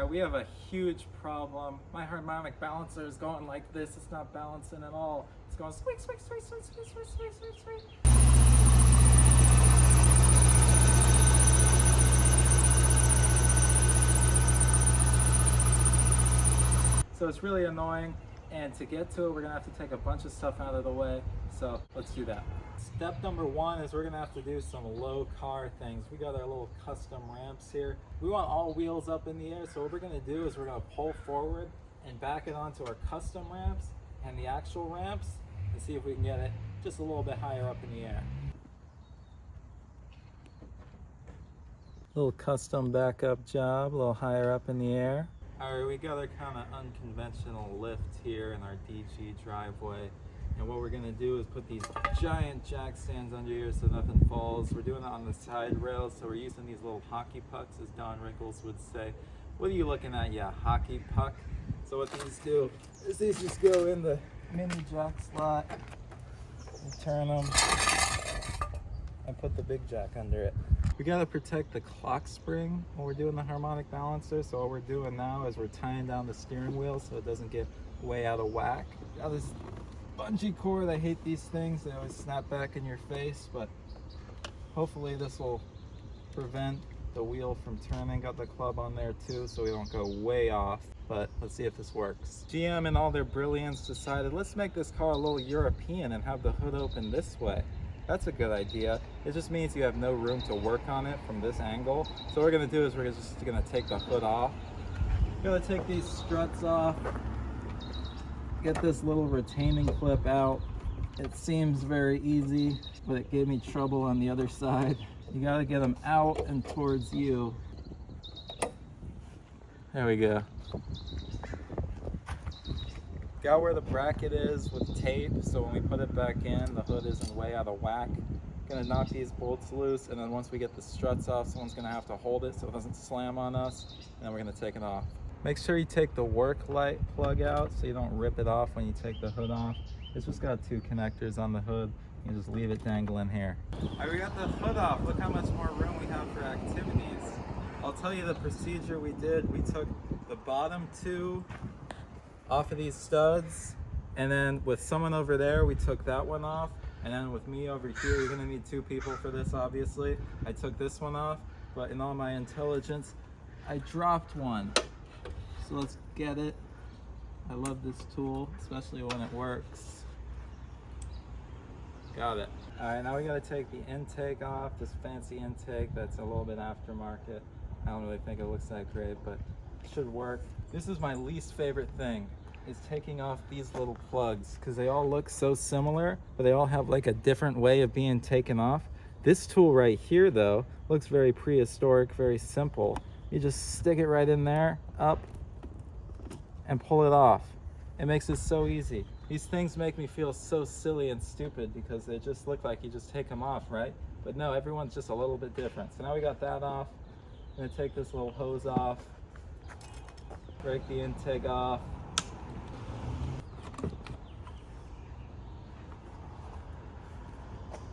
right, we have a huge problem. My harmonic balancer is going like this. It's not balancing at all. It's going squeak, squeak, squeak, squeak, squeak, squeak, squeak, squeak, squeak. So it's really annoying, and to get to it, we're gonna have to take a bunch of stuff out of the way. So let's do that. Step number one is we're gonna have to do some low car things. We got our little custom ramps here. We want all wheels up in the air, so what we're gonna do is we're gonna pull forward and back it onto our custom ramps and the actual ramps and see if we can get it just a little bit higher up in the air. Little custom backup job, a little higher up in the air. All right, we got our kind of unconventional lift here in our DG driveway. And what we're gonna do is put these giant jack stands under here so nothing falls. We're doing it on the side rails, so we're using these little hockey pucks, as Don Rickles would say. What are you looking at, yeah, hockey puck? So what these do is these just go in the mini jack slot, and turn them, and put the big jack under it. We gotta protect the clock spring when we're doing the harmonic balancer, so what we're doing now is we're tying down the steering wheel so it doesn't get way out of whack. Got this bungee cord. I hate these things. They always snap back in your face, but hopefully this will prevent the wheel from turning. Got the club on there too so we don't go way off, but let's see if this works. GM in all their brilliance decided, let's make this car a little European and have the hood open this way. That's a good idea. It just means you have no room to work on it from this angle. So what we're gonna do is we're just gonna take the hood off. We're gonna take these struts off, get this little retaining clip out. It seems very easy, but it gave me trouble on the other side. You gotta get them out and towards you. There we go. Got where the bracket is with tape, so when we put it back in, the hood isn't way out of whack. Gonna knock these bolts loose, and then once we get the struts off, someone's gonna have to hold it so it doesn't slam on us, and then we're gonna take it off. Make sure you take the work light plug out so you don't rip it off when you take the hood off. It's just got two connectors on the hood. You can just leave it dangling here. All right, we got the hood off. Look how much more room we have for activities. I'll tell you the procedure we did. We took the bottom two off of these studs, and then with someone over there, we took that one off, and then with me over here, you're gonna need two people for this, obviously. I took this one off, but in all my intelligence, I dropped one. So let's get it. I love this tool, especially when it works. Got it. All right, now we gotta take the intake off, this fancy intake that's a little bit aftermarket. I don't really think it looks that great, but it should work. This is my least favorite thing, is taking off these little plugs, because they all look so similar, but they all have like a different way of being taken off. This tool right here though, looks very prehistoric, very simple. You just stick it right in there, up, and pull it off. It makes it so easy. These things make me feel so silly and stupid because they just look like you just take them off, right? But no, everyone's just a little bit different. So now we got that off. I'm gonna take this little hose off, break the intake off.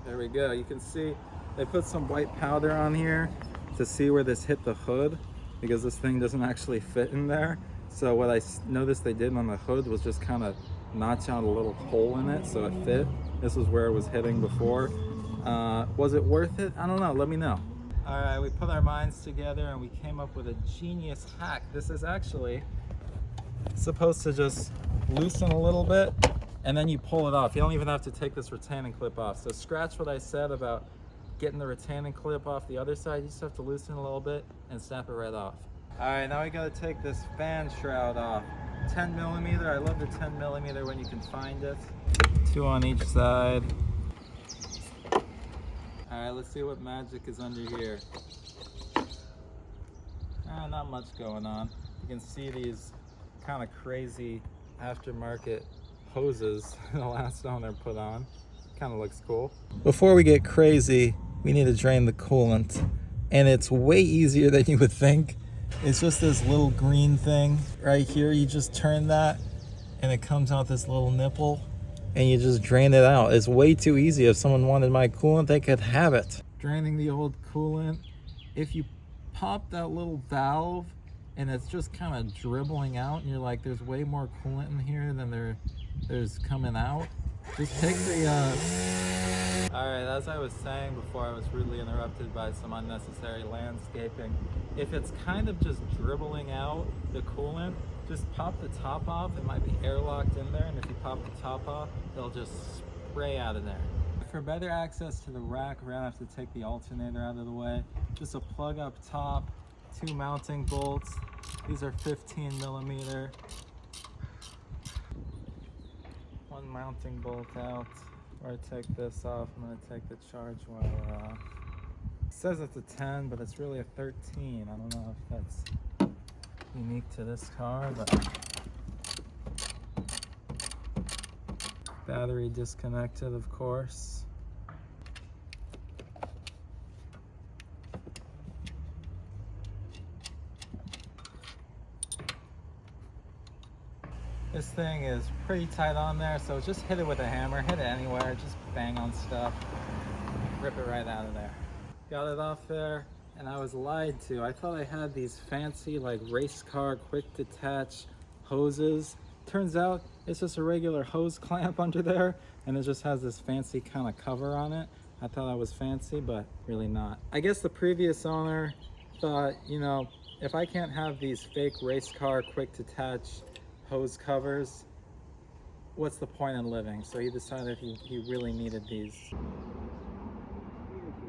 There we go. You can see they put some white powder on here to see where this hit the hood, because this thing doesn't actually fit in there. So what I noticed they did on the hood was just kind of notch out a little hole in it so it fit. This is where it was hitting before. Was it worth it? I don't know. Let me know. All right, we put our minds together and we came up with a genius hack. This is actually supposed to just loosen a little bit and then you pull it off. You don't even have to take this retaining clip off. So scratch what I said about getting the retaining clip off the other side. You just have to loosen a little bit and snap it right off. All right, now we gotta take this fan shroud off. 10 millimeter, I love the 10 millimeter when you can find it. Two on each side. All right, let's see what magic is under here. Not much going on. You can see these kind of crazy aftermarket hoses the last owner put on. Kind of looks cool. Before we get crazy, we need to drain the coolant. And it's way easier than you would think. It's just this little green thing right here. You just turn that and it comes out this little nipple and you just drain it out. It's way too easy. If someone wanted my coolant, they could have it. Draining the old coolant. If you pop that little valve and it's just kind of dribbling out, and you're like, there's way more coolant in here than there's coming out. Just take the all right, as I was saying before I was rudely interrupted by some unnecessary landscaping, if it's kind of just dribbling out the coolant, just pop the top off. It might be airlocked in there, and if you pop the top off, it'll just spray out of there. For better access to the rack, we're gonna have to take the alternator out of the way. Just a plug up top, 2 mounting bolts. These are 15mm. 1 mounting bolt out. Or I take this off, I'm gonna take the charge wire off. It says it's a 10, but it's really a 13. I don't know if that's unique to this car, but battery disconnected, of course. This thing is pretty tight on there, so just hit it with a hammer, hit it anywhere, just bang on stuff, rip it right out of there. Got it off there, and I was lied to. I thought I had these fancy like race car quick detach hoses. Turns out it's just a regular hose clamp under there, and it just has this fancy kind of cover on it. I thought I was fancy, but really not. I guess the previous owner thought, you know, if I can't have these fake race car quick detach hose covers, what's the point in living? So he decided he really needed these. It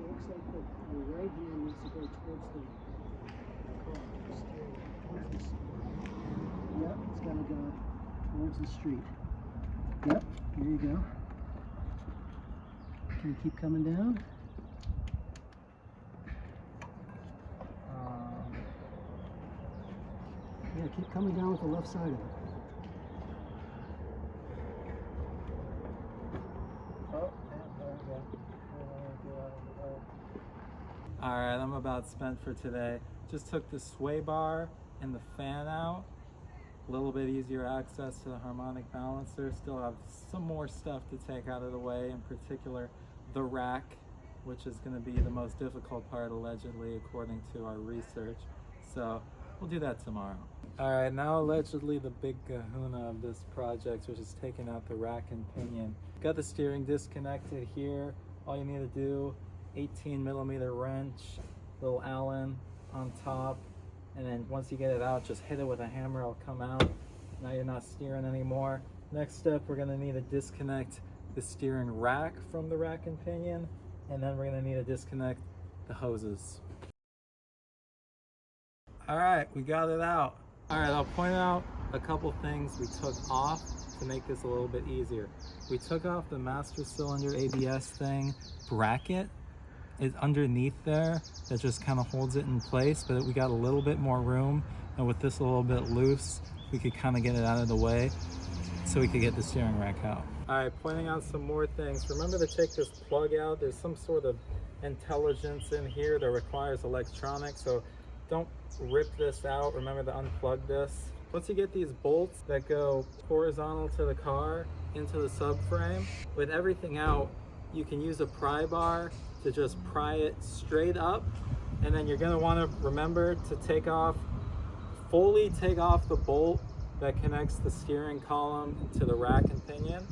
looks like the right hand needs to go towards the car. Yep, it's got to go towards the street. Yep, there you go. Can you keep coming down? Yeah, keep coming down with the left side of it. Alright, I'm about spent for today. Just took the sway bar and the fan out. A little bit easier access to the harmonic balancer. Still have some more stuff to take out of the way, in particular the rack, which is going to be the most difficult part allegedly according to our research. So we'll do that tomorrow. Alright, now allegedly the big kahuna of this project, which is taking out the rack and pinion. Got the steering disconnected here. All you need to do, 18mm wrench, little Allen on top, and then once you get it out, just hit it with a hammer, it'll come out. Now you're not steering anymore. Next step, we're gonna need to disconnect the steering rack from the rack and pinion, and then we're gonna need to disconnect the hoses. All right, we got it out. All right, I'll point out a couple things we took off to make this a little bit easier. We took off the master cylinder ABS thing bracket. It's underneath there that just kind of holds it in place, but we got a little bit more room, and with this a little bit loose, we could kind of get it out of the way so we could get the steering rack out. All right, pointing out some more things. Remember to take this plug out. There's some sort of intelligence in here that requires electronics, so don't rip this out. Remember to unplug this. Once you get these bolts that go horizontal to the car into the subframe, with everything out, you can use a pry bar to just pry it straight up, and then you're gonna wanna remember to fully take off the bolt that connects the steering column to the rack and pinion,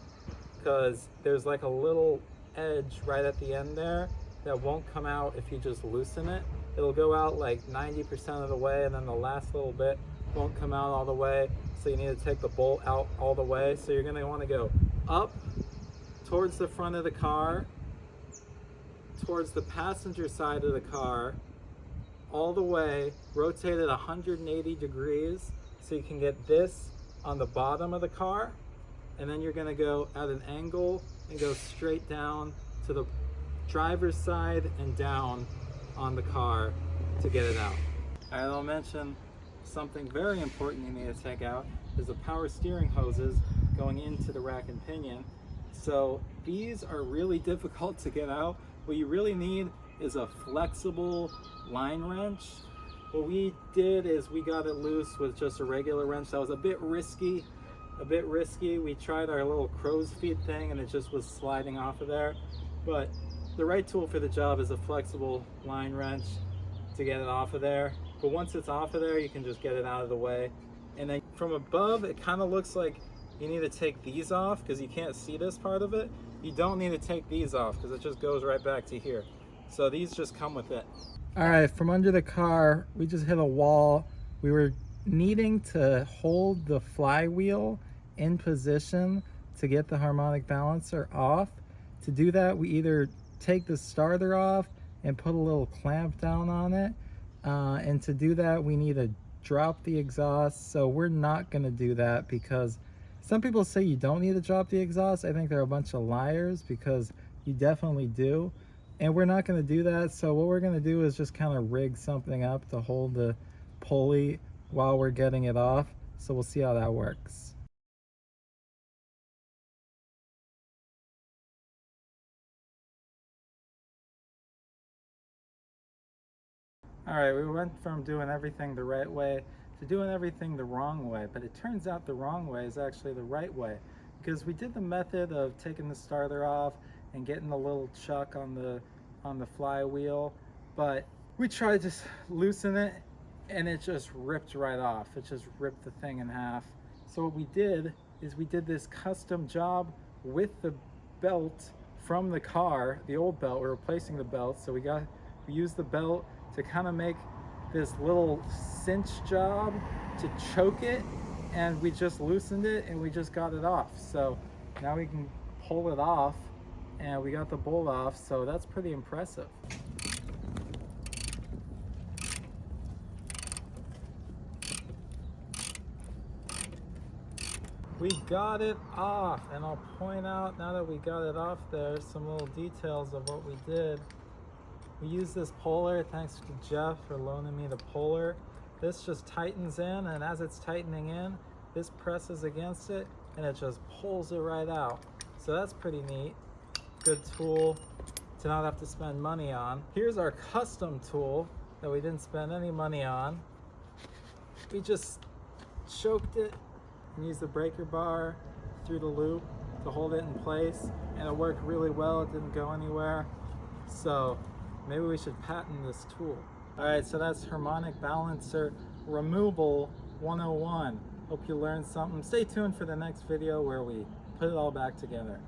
because there's like a little edge right at the end there that won't come out if you just loosen it. It'll go out like 90% of the way, and then the last little bit won't come out all the way, so you need to take the bolt out all the way. So you're gonna wanna go up towards the front of the car, towards the passenger side of the car, all the way, rotate it 180 degrees so you can get this on the bottom of the car, and then you're gonna go at an angle and go straight down to the driver's side and down on the car to get it out. All right, I'll mention something very important you need to take out is the power steering hoses going into the rack and pinion. So these are really difficult to get out. What you really need is a flexible line wrench. What we did is we got it loose with just a regular wrench. That was a bit risky. We tried our little crow's feet thing and it just was sliding off of there. But the right tool for the job is a flexible line wrench to get it off of there. but once it's off of there, you can just get it out of the way. And then from above, it kind of looks like you need to take these off because you can't see this part of it. You don't need to take these off because it just goes right back to here. So these just come with it. All right, from under the car, we just hit a wall. We were needing to hold the flywheel in position to get the harmonic balancer off. To do that, we either take the starter off and put a little clamp down on it. And to do that, we need to drop the exhaust. So we're not gonna do that because some people say you don't need to drop the exhaust. I think they're a bunch of liars because you definitely do. And we're not gonna do that. So what we're gonna do is just kind of rig something up to hold the pulley while we're getting it off. So we'll see how that works. All right, we went from doing everything the right way to doing everything the wrong way, but it turns out the wrong way is actually the right way because we did the method of taking the starter off and getting the little chuck on the flywheel, but we tried to loosen it and it just ripped right off. It just ripped the thing in half. So what we did is we did this custom job with the belt from the car, the old belt. We're replacing the belt, so we used the belt to kind of make this little cinch job to choke it, and we just loosened it and we just got it off. So now we can pull it off and we got the bolt off, so that's pretty impressive. We got it off, and I'll point out now that we got it off there some little details of what we did. We used this puller, thanks to Jeff for loaning me the puller. This just tightens in, and as it's tightening in, this presses against it and it just pulls it right out. So that's pretty neat. Good tool to not have to spend money on. Here's our custom tool that we didn't spend any money on. We just choked it and used the breaker bar through the loop to hold it in place, and it worked really well. It didn't go anywhere. So maybe we should patent this tool. All right, so that's harmonic balancer removal 101. Hope you learned something. Stay tuned for the next video where we put it all back together.